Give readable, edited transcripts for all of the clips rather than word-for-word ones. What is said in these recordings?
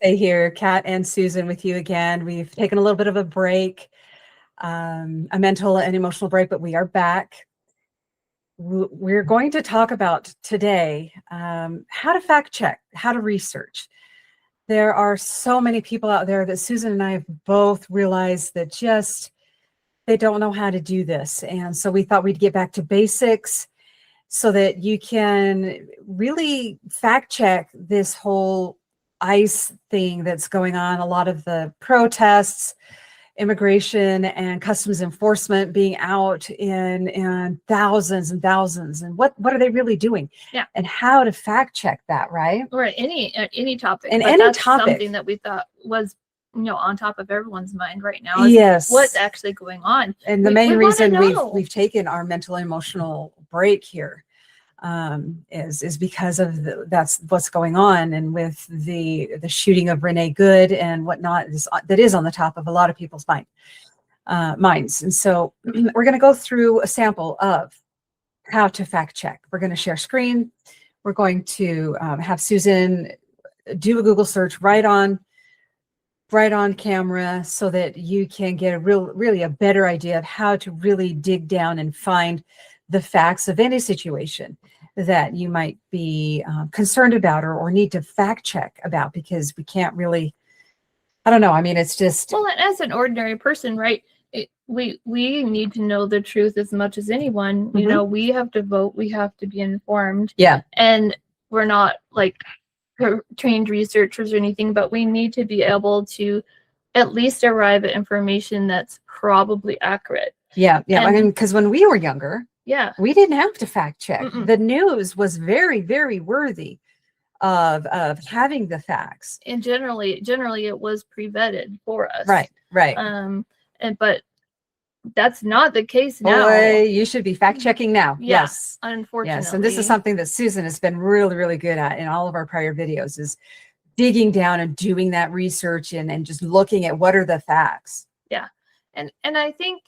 Say here, Kat and Susan with you again. We've taken a little bit of a break, a mental and emotional break, but we are back. We're going to talk about today how to fact check, how to research. There are so many people out there that Susan and I have both realized that just they don't know how to do this. And so we thought we'd get back to basics so that you can really fact check this whole ICE thing that's going on. A lot of the protests, immigration and customs enforcement being out in thousands and thousands, and what are they really doing? Yeah, and how to fact check that, right? Or any topic, and but any that's topic. something that we thought was on top of everyone's mind right now. Yes, what's actually going on? And the main reason we've taken our mental and emotional break here is because of that's what's going on, and with the shooting of Renee Good and whatnot that is on the top of a lot of people's minds. And so we're going to go through a sample of how to fact check. We're going to share screen. We're going to have Susan do a Google search right on camera so that you can get really a better idea of how to really dig down and find the facts of any situation that you might be concerned about or need to fact check about, because we can't really, I don't know. I mean, it's just. Well, as an ordinary person, right? We need to know the truth as much as anyone. Mm-hmm. You know, we have to vote. We have to be informed. Yeah. And we're not like trained researchers or anything, but we need to be able to at least arrive at information that's probably accurate. Yeah. I mean, because when we were younger, we didn't have to fact check. The news was very, very worthy of having the facts, and generally it was pre-vetted for us. Right. But that's not the case now. Boy, you should be fact checking now. Yeah, yes, unfortunately. Yes, and this is something that Susan has been really, really good at in all of our prior videos, is digging down and doing that research and just looking at what are the facts. Yeah, and I think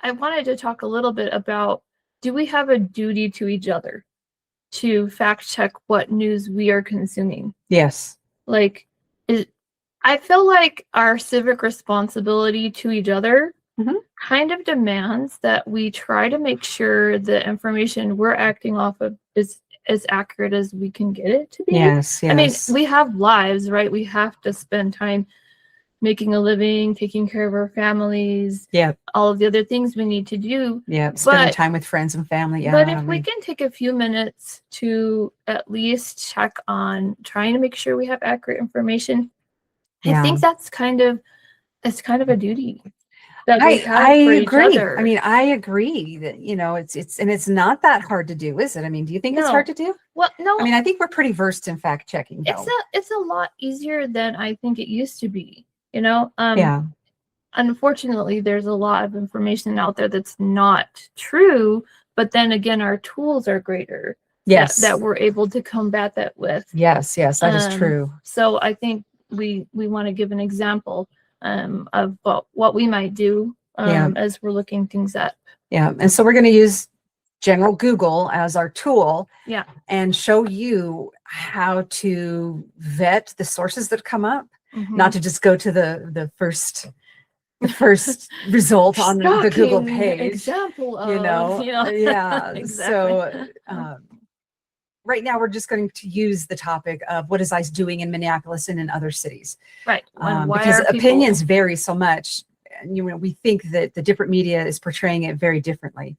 I wanted to talk a little bit about, do we have a duty to each other to fact check what news we are consuming? Yes. Like, I feel like our civic responsibility to each other kind of demands that we try to make sure the information we're acting off of is as accurate as we can get it to be. Yes. I mean, we have lives, right? We have to spend time making a living, taking care of our families, all of the other things we need to do. Spending time with friends and family. But if we can take a few minutes to at least check on trying to make sure we have accurate information, I think that's kind of a duty that we have for each other. I mean, I agree that, it's not that hard to do, is it? I mean, do you think it's hard to do? Well, no. I mean, I think we're pretty versed in fact checking, though. It's a lot easier than I think it used to be. Unfortunately, there's a lot of information out there that's not true, but then again, our tools are greater. That we're able to combat that with. Yes, that is true. So I think we want to give an example of what we might do as we're looking things up. And so we're going to use general Google as our tool. And show you how to vet the sources that come up. Not to just go to the first result on the Google page. Example of, Exactly. So right now we're just going to use the topic of what is ICE doing in Minneapolis and in other cities. Right. Because opinions vary so much. We think that the different media is portraying it very differently.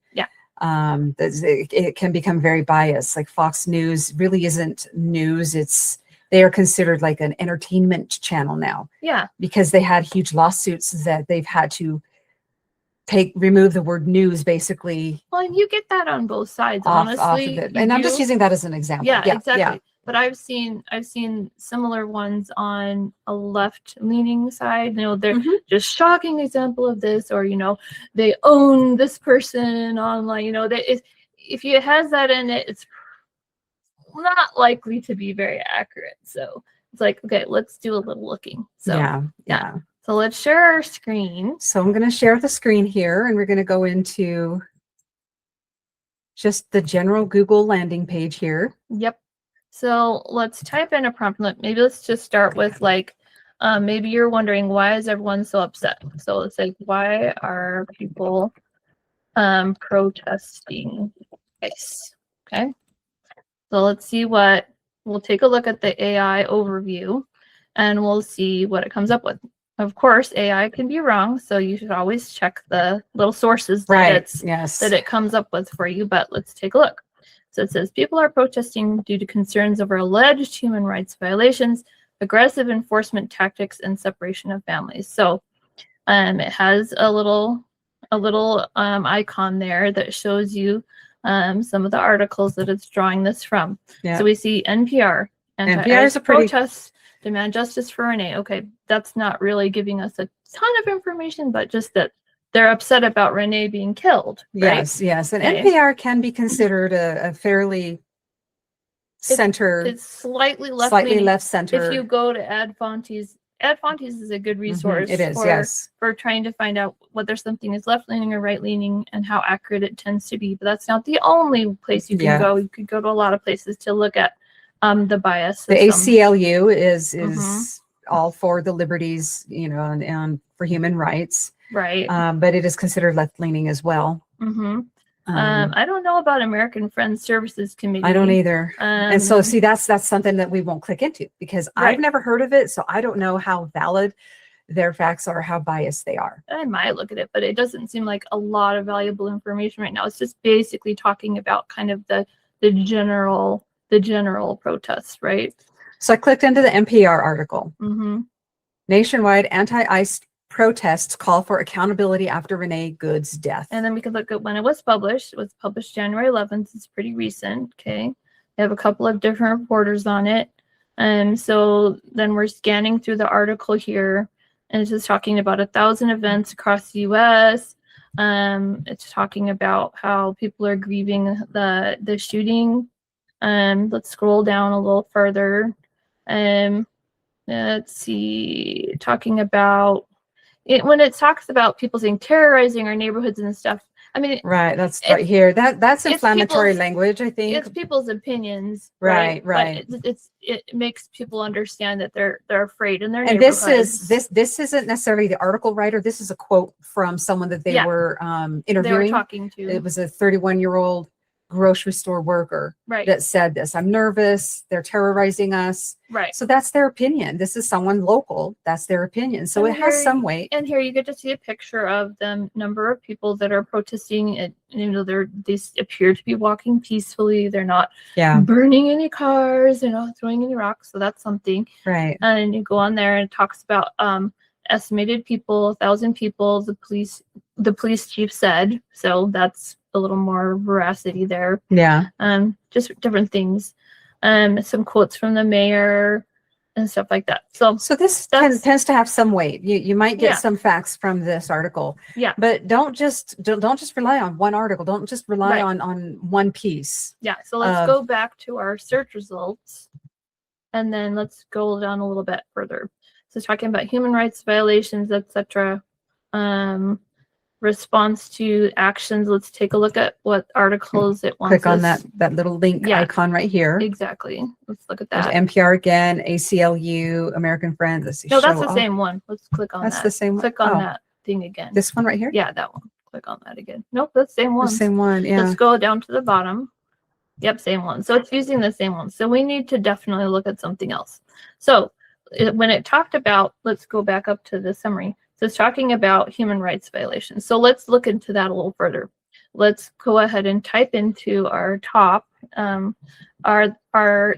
It can become very biased. Like Fox News really isn't news. They are considered like an entertainment channel now. Because they had huge lawsuits that they've had to remove the word news, basically. Well, and you get that on both sides, honestly. Off of it. And I'm just using that as an example. Yeah, exactly. But I've seen similar ones on a left-leaning side. They're just shocking example of this, or they own this person online. If it has that in it, it's not likely to be very accurate. So it's like, okay, let's do a little looking. So so let's share our screen. So I'm going to share the screen here, and we're going to go into just the general Google landing page here. So let's type in a prompt. Maybe let's just start with like maybe you're wondering, why is everyone so upset? So it's like, why are people protesting ICE? Okay. So let's see we'll take a look at the AI overview and we'll see what it comes up with. Of course, AI can be wrong, so you should always check the little sources that that it comes up with for you, but let's take a look. So it says people are protesting due to concerns over alleged human rights violations, aggressive enforcement tactics, and separation of families. So it has a little icon there that shows you some of the articles that it's drawing this from. Yeah. So we see NPR, NPR is a pretty protests demand justice for Renee. Okay, that's not really giving us a ton of information, but just that they're upset about Renee being killed. Right? Yes. And NPR can be considered a fairly center. It's slightly left center. If you go to Ad Fontes is a good resource. It is, for trying to find out whether something is left leaning or right leaning and how accurate it tends to be. But that's not the only place you can go. You could go to a lot of places to look at the bias system. The ACLU is all for the liberties, and for human rights. Right. But it is considered left leaning as well. I don't know about American Friends Services Committee. I don't either. And so see, that's something that we won't click into because I've never heard of it. So I don't know how valid their facts are, how biased they are. I might look at it, but it doesn't seem like a lot of valuable information right now. It's just basically talking about kind of the general protests, right? So I clicked into the NPR article. Nationwide anti-ICE protests call for accountability after Renee Good's death. And then we could look at when it was published. It was published January 11th. It's pretty recent. Okay. They have a couple of different reporters on it. And so then we're scanning through the article here, and it's just talking about 1,000 events across the US. It's talking about how people are grieving the shooting. Let's scroll down a little further. Let's see, talking about when it talks about people saying terrorizing our neighborhoods and stuff. I mean, right, that's right here. That's inflammatory language, I think. It's people's opinions, right? But it makes people understand that they're afraid in their and neighborhoods. This isn't necessarily the article writer. This is a quote from someone that they were interviewing. They were talking to. It was a 31-year-old grocery store worker that said this. I'm nervous. They're terrorizing us. Right. So that's their opinion. This is someone local. That's their opinion. So it has some weight. And here you get to see a picture of the number of people that are protesting. They appear to be walking peacefully. They're not burning any cars. They're not throwing any rocks. So that's something. Right. And you go on there and it talks about estimated people, 1,000 people. The police chief said. So that's a little more veracity there. Yeah. Just different things. Some quotes from the mayor and stuff like that. So this tends to have some weight. You might get some facts from this article. Yeah. But don't just rely on one article. Don't just rely on one piece. Yeah. So let's go back to our search results, and then let's go down a little bit further. So talking about human rights violations, etc. Response to actions. Let's take a look at what articles it wants. Click on that little link icon right here. Exactly. Let's look at that. There's NPR again, ACLU, American Friends. Let's see, no, that's the same one. Let's click on that. That's the same one. Click on that thing again. This one right here? Yeah, that one. Click on that again. Nope, that's the same one. The same one, yeah. Let's go down to the bottom. Yep, same one. So it's using the same one. So we need to definitely look at something else. So when it talked about, let's go back up to the summary. So it's talking about human rights violations. So let's look into that a little further. Let's go ahead and type into our top,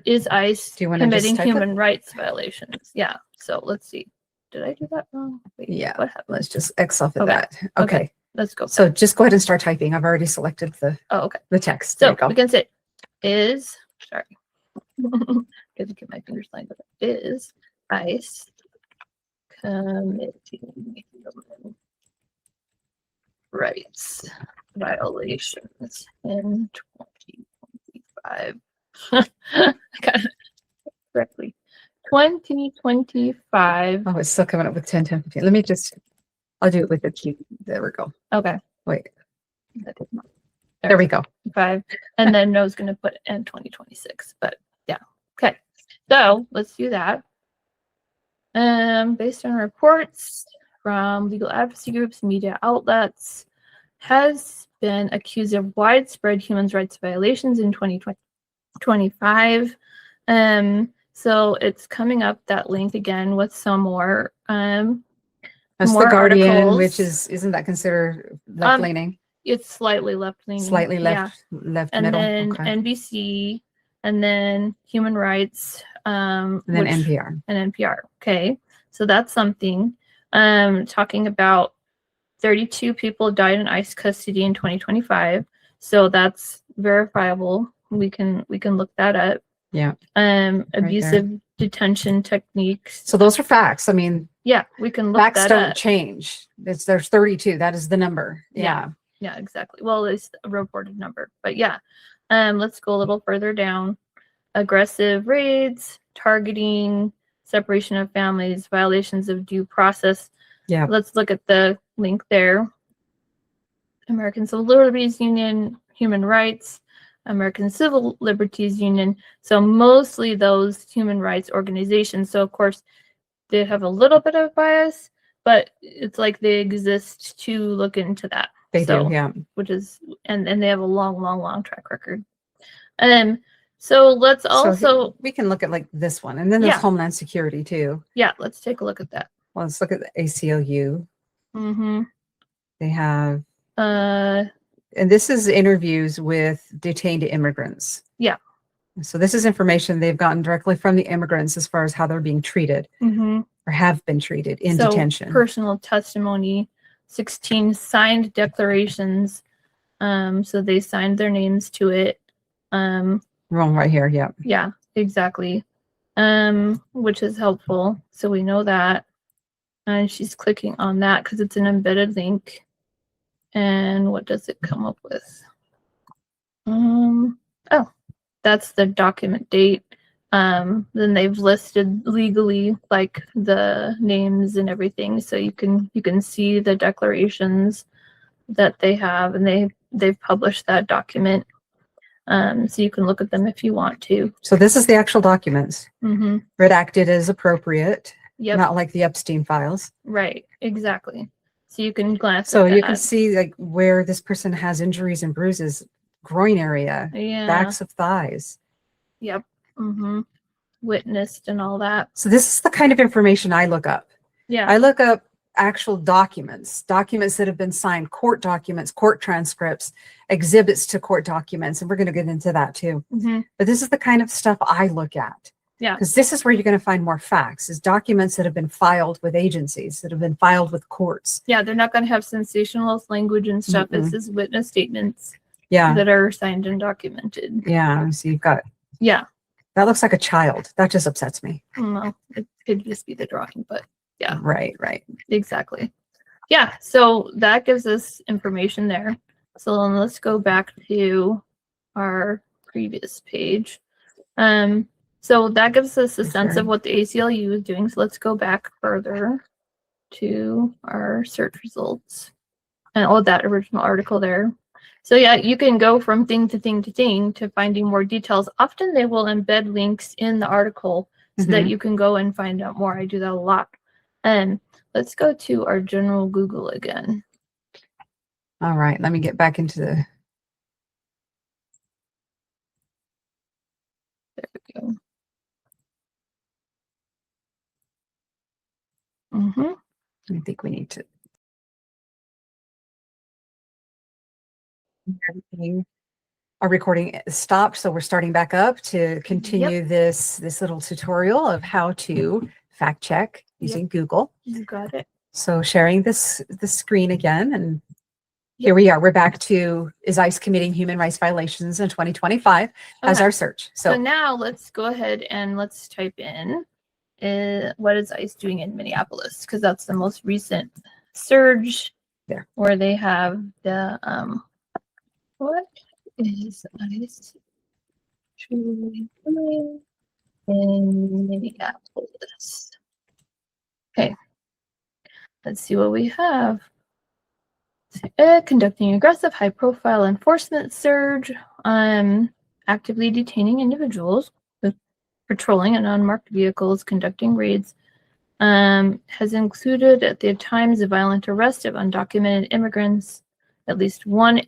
is ICE committing human rights violations? Yeah. So let's see. Did I do that wrong? Wait, yeah. What happened? Let's just X off of that. Okay. Let's go. So just go ahead and start typing. I've already selected the text. So we can say sorry. Good to get my fingers lined up. Is ICE committing human rights violations in 2025? I got it correctly. 2025. Oh, it's still coming up with 10, 10, 15. Let me I'll do it with the key. There we go. Okay. Wait. There we go. 5. And then No's going to put in 2026. But yeah. Okay. So let's do that. Based on reports from legal advocacy groups, media outlets, has been accused of widespread human rights violations in 2025. So it's coming up that link again with some more That's more the Guardian, articles. which isn't that considered left leaning? It's slightly left leaning. Slightly yeah. left And middle. then Okay. NBC, and then Human Rights, And then NPR. and NPR. Okay, so that's something. Talking about 32 people died in ICE custody in 2025, so that's verifiable. We can look that up. Yeah. Abusive detention techniques. So those are facts. I mean, yeah, we can look facts that don't up. change. There's 32. That is the number. Yeah. Yeah, exactly. Well, it's a reported number, but yeah. Let's go a little further down. Aggressive raids, targeting, separation of families, violations of due process. Yeah. Let's look at the link there. American Civil Liberties Union, Human Rights, American Civil Liberties Union. So mostly those human rights organizations. So of course they have a little bit of bias, but it's like they exist to look into that. They do, yeah. Which is, and they have a long track record. So let's also, we can look at like this one, and then there's Homeland Security too. Yeah, let's take a look at that. Well, let's look at the ACLU. Mm-hmm. They have, and this is interviews with detained immigrants. Yeah. So this is information they've gotten directly from the immigrants as far as how they're being treated or have been treated in detention. Personal testimony, 16 signed declarations. So they signed their names to it. Wrong right here. Yeah. Yeah, exactly. Which is helpful. So we know that. And she's clicking on that because it's an embedded link. And what does it come up with? Oh, that's the document date. Then they've listed legally like the names and everything, so you can see the declarations that they have, and they've published that document. So you can look at them if you want to. So this is the actual documents. Redacted as appropriate. Yep. Not like the Epstein files. Right. Exactly. So you can glance. So you can see like where this person has injuries and bruises, groin area, backs of thighs. Yep. Witnessed and all that. So this is the kind of information I look up. Yeah. I look up actual documents that have been signed, court documents, court transcripts, exhibits to court documents, and we're going to get into that too. But this is the kind of stuff I look at. Yeah. Because this is where you're going to find more facts, is documents that have been filed with agencies, that have been filed with courts. Yeah, they're not going to have sensationalist language and stuff. This is witness statements that are signed and documented. Yeah, so you've got... Yeah. That looks like a child. That just upsets me. Well, it could just be the drawing, but yeah. Right. Exactly. Yeah, so that gives us information there. So then let's go back to our previous page. So that gives us a sense of what the ACLU is doing. So let's go back further to our search results and all that original article there. So yeah, you can go from thing to thing to thing to finding more details. Often they will embed links in the article so that you can go and find out more. I do that a lot. And let's go to our general Google again. All right, let me get back into the... There we go. I think we need to... Everything. Our recording stopped, so we're starting back up to continue this little tutorial of how to fact check using Google. You got it. So sharing the screen again, and here we are. We're back to, is ICE committing human rights violations in 2025 as our search. So now let's go ahead and let's type in what is ICE doing in Minneapolis, because that's the most recent surge there, where they have the what is ICE doing in Minneapolis? Okay, let's see what we have. Conducting aggressive, high-profile enforcement surge, actively detaining individuals with patrolling in unmarked vehicles, conducting raids, has included at the times of violent arrest of undocumented immigrants, at least one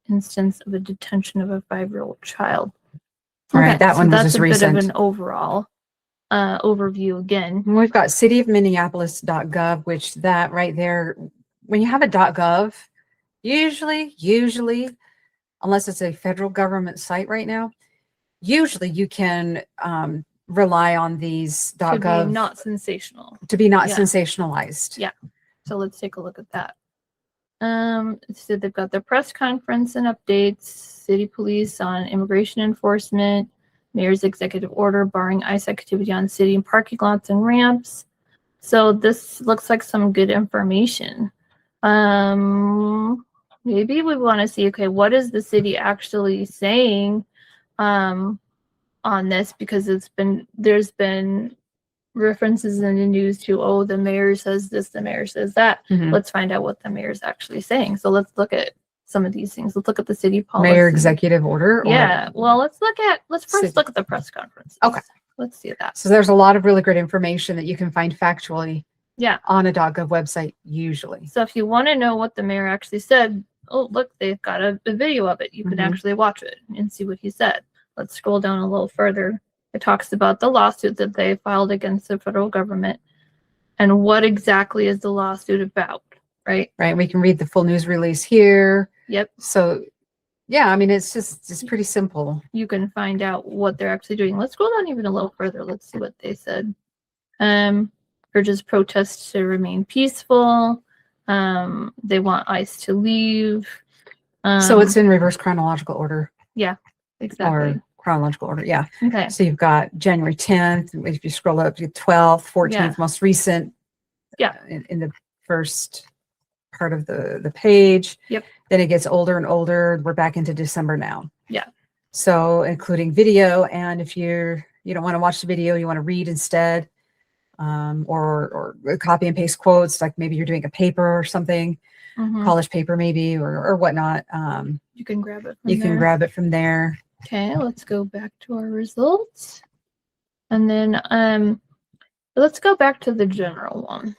instance of a detention of a 5-year-old child. All right, that one was just that's a recent. bit of an overall overview again. And we've got cityofminneapolis.gov, which that right there, when you have a .gov, usually, unless it's a federal government site right now, usually you can rely on these To be .gov not sensational. to be not Yeah. sensationalized. Yeah. So let's take a look at that. So they've got their press conference and updates, city police on immigration enforcement, mayor's executive order barring ICE activity on city and parking lots and ramps. So this looks like some good information. Maybe we want to see, okay, what is the city actually saying on this? Because there's been references in the news to, oh, the mayor says this, the mayor says that. Mhm. Let's find out what the mayor's actually saying. So let's look at some of these things. Let's look at the city policy. Mayor executive order? Yeah. Well, let's first City. look at the press conference. Okay. Let's see that. So there's a lot of really good information that you can find factually Yeah. on a .gov website usually. So if you want to know what the mayor actually said, oh, look, they've got a video of it. You can Mhm. actually watch it and see what he said. Let's scroll down a little further. It talks about the lawsuit that they filed against the federal government and what exactly is the lawsuit about, right? Right. We can read the full news release here. Yep. So yeah, I mean, it's pretty simple. You can find out what they're actually doing. Let's scroll down even a little further. Let's see what they said. Urges protests to remain peaceful. They want ICE to leave. So it's in reverse chronological order. Yeah, exactly. Or chronological order. Yeah. Okay. So you've got January 10th. If you scroll up to 12th, 14th, most recent. Yeah. In the first part of the page. Yep. Then it gets older and older. We're back into December now. Yeah. So including video. And if you don't want to watch the video, you want to read instead, or copy and paste quotes, like maybe you're doing a paper or something, college paper maybe, or whatnot. You can grab it. Can grab it from there. Okay, let's go back to our results. And then let's go back to the general one.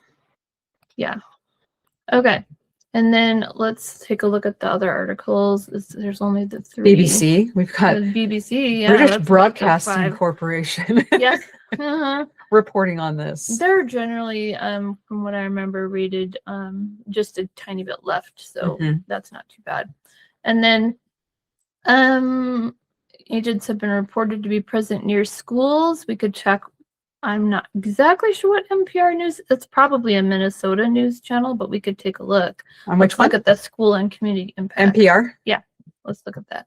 Yeah. Okay. And then let's take a look at the other articles. There's only the 3. BBC. We've got the BBC. Yeah, British that's Broadcasting Corporation. Yes. Uh-huh. Reporting on this. They're generally, from what I remember, rated just a tiny bit left, so that's not too bad. And then agents have been reported to be present near schools. We could check. I'm not exactly sure what NPR news. It's probably a Minnesota news channel, but we could take a look. On which one? Look at the school and community impact. NPR? Yeah. Let's look at that.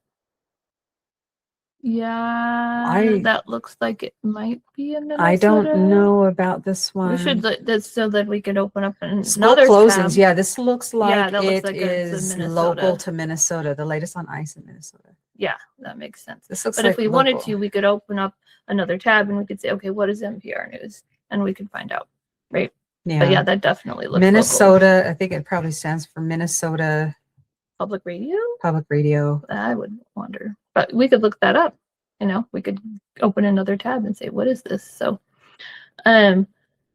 Yeah, that looks like it might be a Minnesota. I don't know about this one. We should this so that we can open up another closings. tab. Yeah, this looks like that looks like is local to Minnesota. The latest on ICE in Minnesota. Yeah, that makes sense. This looks but like if we local. wanted to, we could open up another tab and we could say, okay, what is NPR news? And we could find out, right? Yeah. But yeah, that definitely looks Minnesota. local. I think it probably stands for Minnesota Public Radio. Public Radio. I would wonder, but we could look that up. We could open another tab and say, what is this? So,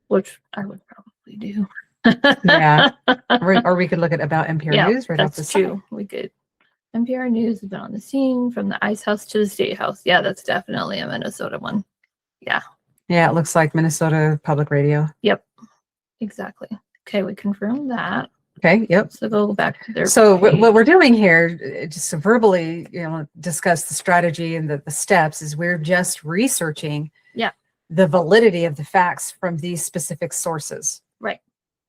which I would probably do. Yeah. Or we could look at about NPR News right off the that's true. We could. NPR News has been on the scene from the ICE house to the State House. Yeah, that's definitely a Minnesota one. Yeah. Yeah, it looks like Minnesota Public Radio. Yep. Exactly. Okay, we confirm that. Okay, yep. So go back to their So page. what we're doing here, just to verbally, discuss the strategy and the steps, is we're just researching the validity of the facts from these specific sources. Right.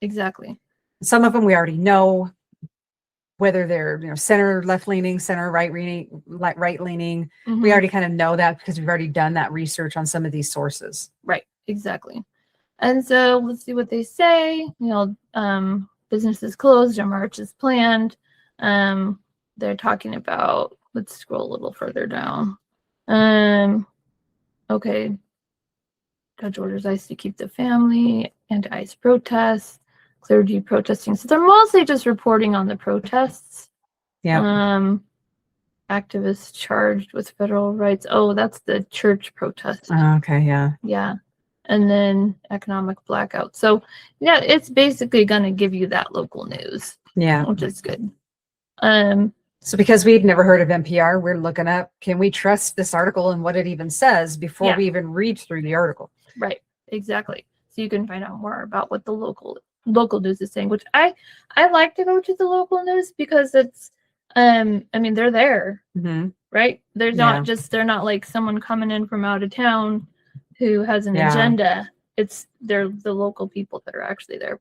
Exactly. Some of them we already know, whether they're center left leaning, center right leaning. We already kind of know that because we've already done that research on some of these sources. Right. Exactly. And so let's see what they say. Businesses closed, a march is planned. They're talking about, let's scroll a little further down. Okay. Judge orders ICE to keep the family and ICE protests, clergy protesting. So they're mostly just reporting on the protests. Yeah. Activists charged with federal rights. Oh, that's the church protest. Okay. Yeah. Yeah. and then economic blackout. So yeah, it's basically going to give you that local news, Yeah. which is good. So because we'd never heard of NPR, we're looking up, can we trust this article and what it even says before we even read through the article? Right, exactly. So you can find out more about what the local news is saying, which I like to go to the local news because it's I mean, they're there, right? They're not just, they're not like someone coming in from out of town who has an agenda. They're the local people that are actually there.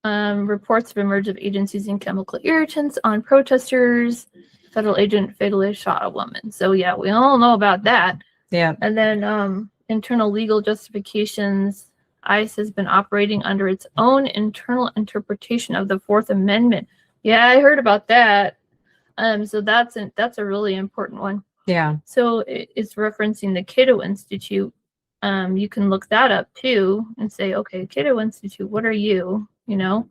Reports have emerged of agents using chemical irritants on protesters. Federal agent fatally shot a woman. So yeah, we all know about that. Yeah. And then internal legal justifications. ICE has been operating under its own internal interpretation of the Fourth Amendment. Yeah, I heard about that. So that's a really important one. Yeah. So it's referencing the Cato Institute. You can look that up too and say, okay, Cato Institute, what are you? You know,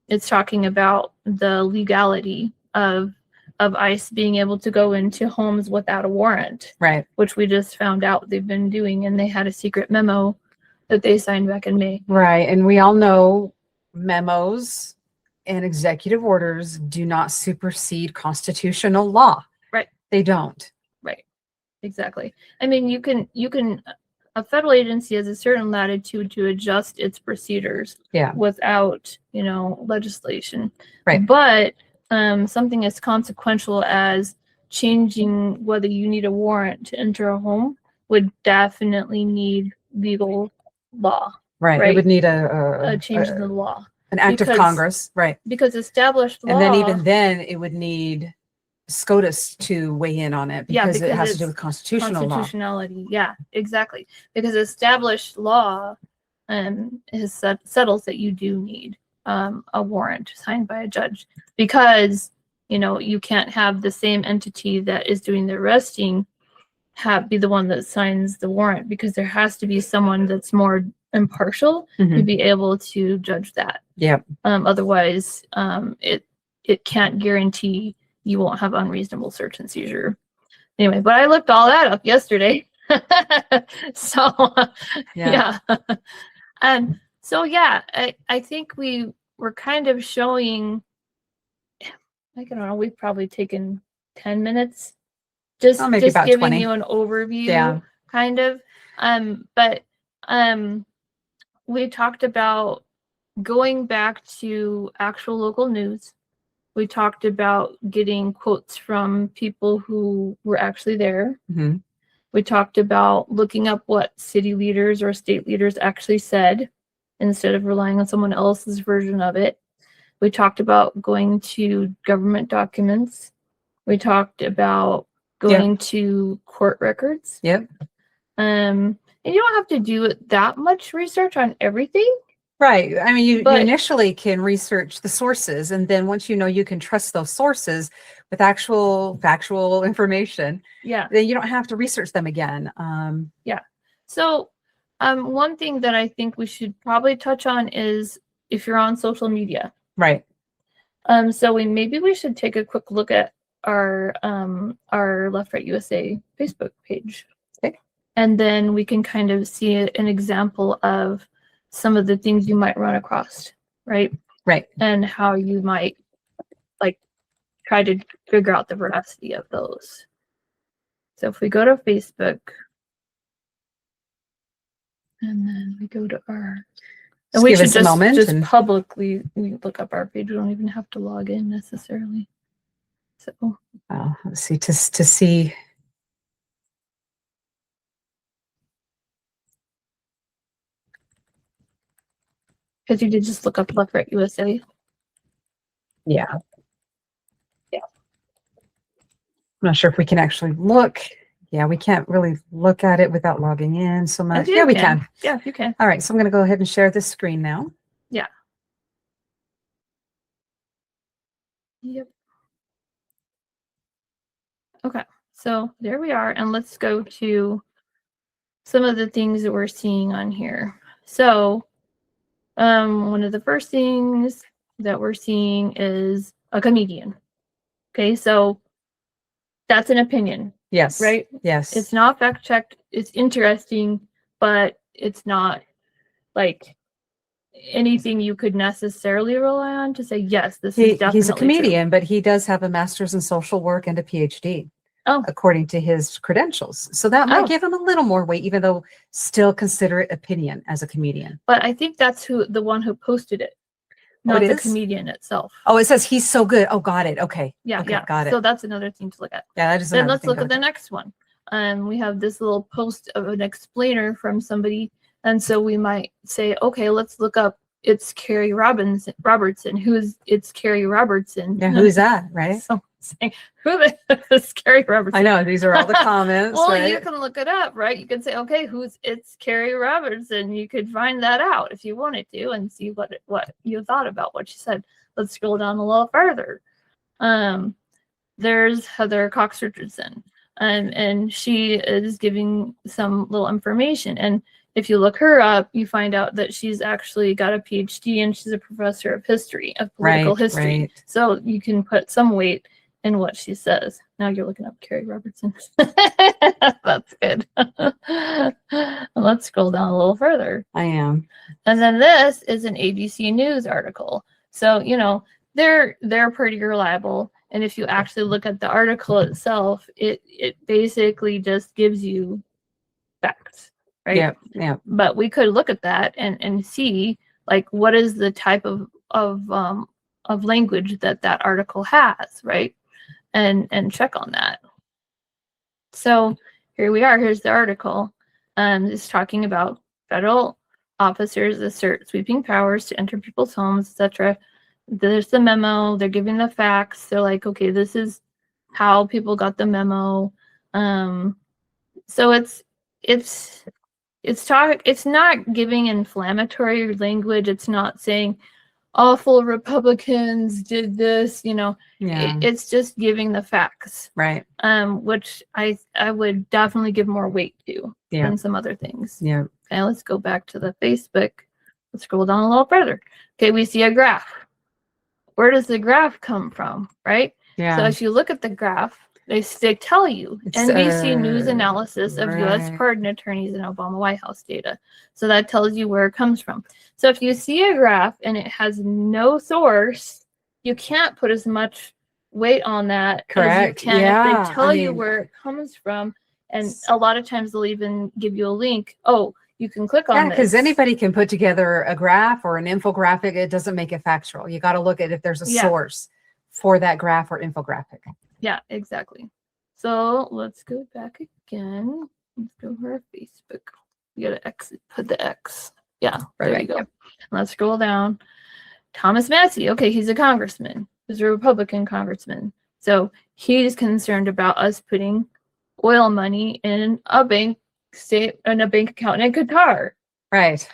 it's talking about the legality of ICE being able to go into homes without a warrant, right? Which we just found out they've been doing, and they had a secret memo that they signed back in May. Right, and we all know memos and executive orders do not supersede constitutional law. Right. They don't. Right. Exactly. I mean, you can a federal agency has a certain latitude to adjust its procedures without, legislation. Right. But something as consequential as changing whether you need a warrant to enter a home would definitely need legal law. Right. It would need a change in the law. An act of Congress. Right. Because established law. And then even then it would need SCOTUS to weigh in on it because it has to do with constitutionality. Law. Yeah, exactly. Because established law settles that you do need a warrant signed by a judge, because you can't have the same entity that is doing the arresting be the one that signs the warrant, because there has to be someone that's more impartial to be able to judge that. Yeah. Otherwise, it can't guarantee you won't have unreasonable search and seizure. Anyway, but I looked all that up yesterday. So yeah. So yeah, I think we were kind of showing, I don't know, we've probably taken 10 minutes just giving 20. You an overview, kind of. But we talked about going back to actual local news. We talked about getting quotes from people who were actually there. We talked about looking up what city leaders or state leaders actually said instead of relying on someone else's version of it. We talked about going to government documents. We talked about going to court records. Yep. And you don't have to do that much research on everything. Right. I mean, you initially can research the sources, and then once you can trust those sources with actual factual information, then you don't have to research them again. So one thing that I think we should probably touch on is if you're on social media. Right. So maybe we should take a quick look at our Left Right USA Facebook page. Okay. And then we can kind of see an example of some of the things you might run across, right? Right. And how you might try to figure out the veracity of those. So if we go to Facebook, and then we go to our, and we should just publicly look up our page. We don't even have to log in necessarily. So let's see to see. Because you did just look up Left Right USA. Yeah. I'm not sure if we can actually look. Yeah, we can't really look at it without logging in so much. Yeah, we can. Yeah, you can. All right, so I'm going to go ahead and share this screen now. Yeah. Yep. Okay, so there we are, and let's go to some of the things that we're seeing on here. So one of the first things that we're seeing is a comedian. Okay, so that's an opinion. Yes. Right? Yes. It's not fact checked. It's interesting, but it's not like anything you could necessarily rely on to say, yes, this is definitely He's a true. comedian, but he does have a master's in social work and a PhD. Oh. According to his credentials. So that might give him a little more weight, even though still consider it opinion as a comedian. But I think that's the one who posted it, not the comedian itself. Oh, it says he's so good. Oh, got it. Okay. Yeah, okay, yeah. Got it. So that's another thing to look at. Yeah, that is. Then let's look at the next one. We have this little post of an explainer from somebody, and so we might say, okay, let's look up. It's Carrie Robertson. It's Carrie Robertson. Yeah, who's that, right? So saying, who is Carrie Robertson? I know, these are all the comments. Well, right? you can look it up, right? You can say, okay, it's Carrie Robertson. You could find that out if you wanted to and see what you thought about what she said. Let's scroll down a little further. There's Heather Cox Richardson, and she is giving some little information. And if you look her up, you find out that she's actually got a PhD and she's a professor of history, of political history. Right. So you can put some weight in what she says. Now you're looking up Carrie Robertson. That's good. Let's scroll down a little further. I am. And then this is an ABC News article. So, they're pretty reliable. And if you actually look at the article itself, it basically just gives you facts. Right. Yeah. Yeah. But we could look at that and see like what is the type of language that article has, right? And check on that. So here we are. Here's the article. It's talking about federal officers assert sweeping powers to enter people's homes, etc. There's the memo. They're giving the facts. They're like, okay, this is how people got the memo. So it's not giving inflammatory language. It's not saying awful Republicans did this, it's just giving the facts. Right. Which I would definitely give more weight to than some other things. Yeah. Okay, let's go back to the Facebook. Let's scroll down a little further. Okay, we see a graph. Where does the graph come from? Right? Yeah. So if you look at the graph, they tell you NBC News analysis of U.S. pardon attorneys and Obama White House data. So that tells you where it comes from. So if you see a graph and it has no source, you can't put as much weight on that as you can if they tell you where it comes from. And a lot of times they'll even give you a link. Oh, you can click on this. Because anybody can put together a graph or an infographic. It doesn't make it factual. You got to look at if there's a source for that graph or infographic. Yeah, exactly. So let's go back again. Let's go to our Facebook. You gotta put the X. Yeah, there you go. Yep. Let's scroll down. Thomas Massey. Okay, he's a congressman. He's a Republican congressman. So he's concerned about us putting oil money in a bank account in Qatar. Right.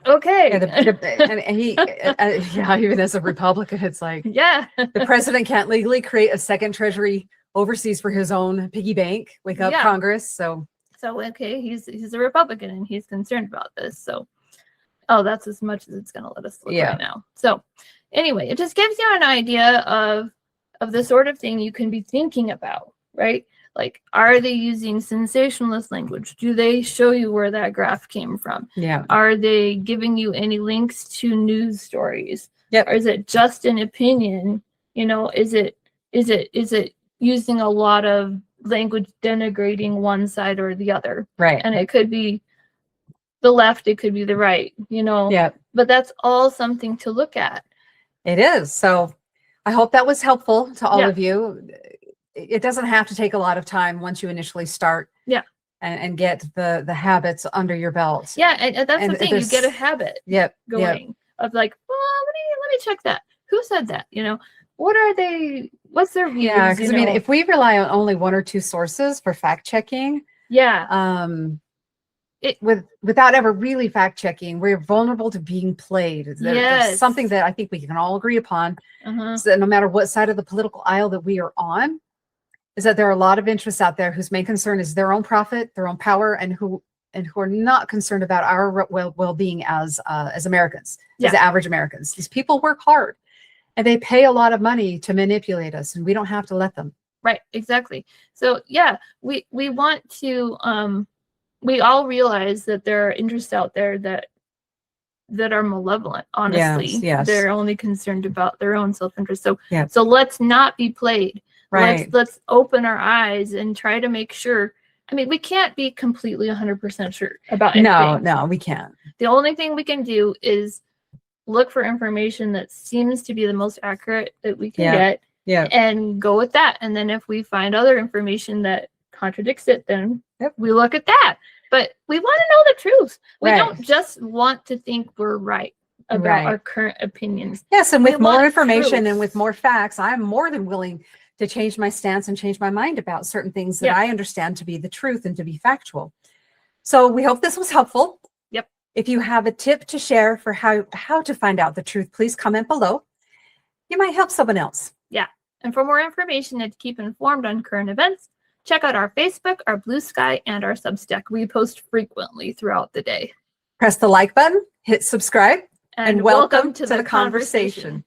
Okay. And he, even as a Republican, it's like, the president can't legally create a second treasury overseas for his own piggy bank. Wake up, Congress. So okay, he's a Republican and he's concerned about this. So, that's as much as it's going to let us look right now. So, anyway, it just gives you an idea of the sort of thing you can be thinking about, right? Like, are they using sensationalist language? Do they show you where that graph came from? Yeah. Are they giving you any links to news stories? Yep. Or is it just an opinion? Is it using a lot of language denigrating one side or the other? Right. And it could be the left, it could be the right, Yeah. But that's all something to look at. It is. So I hope that was helpful to all of you. It doesn't have to take a lot of time once you initially start. Yeah. And get the habits under your belt. Yeah, and that's the thing. You get a habit going of like, well, let me check that. Who said that? What are they? What's their views? Yeah, because if we rely on only one or two sources for fact checking, without ever really fact checking, we're vulnerable to being played. There's something that I think we can all agree upon. So that no matter what side of the political aisle that we are on, is that there are a lot of interests out there whose main concern is their own profit, their own power, and who are not concerned about our well-being as Americans, as average Americans. These people work hard and they pay a lot of money to manipulate us, and we don't have to let them. Right, exactly. So yeah, we want to we all realize that there are interests out there that are malevolent, honestly. Yes. They're only concerned about their own self-interest. So Yeah. so let's not be played. Right. Let's open our eyes and try to make sure. I mean, we can't be completely 100% sure about anything. No, we can't. The only thing we can do is look for information that seems to be the most accurate that we can get. Yeah. And go with that. And then if we find other information that contradicts it, then we look at that. But we want to know the truth. We don't just want to think we're right about our current opinions. Yes, and with more information truth. and with more facts, I'm more than willing to change my stance and change my mind about certain things that I understand to be the truth and to be factual. So we hope this was helpful. Yep. If you have a tip to share for how to find out the truth, please comment below. You might help someone else. Yeah. And for more information and to keep informed on current events, check out our Facebook, our Blue Sky, and our Substack. We post frequently throughout the day. Press the like button, hit subscribe, And welcome to the conversation.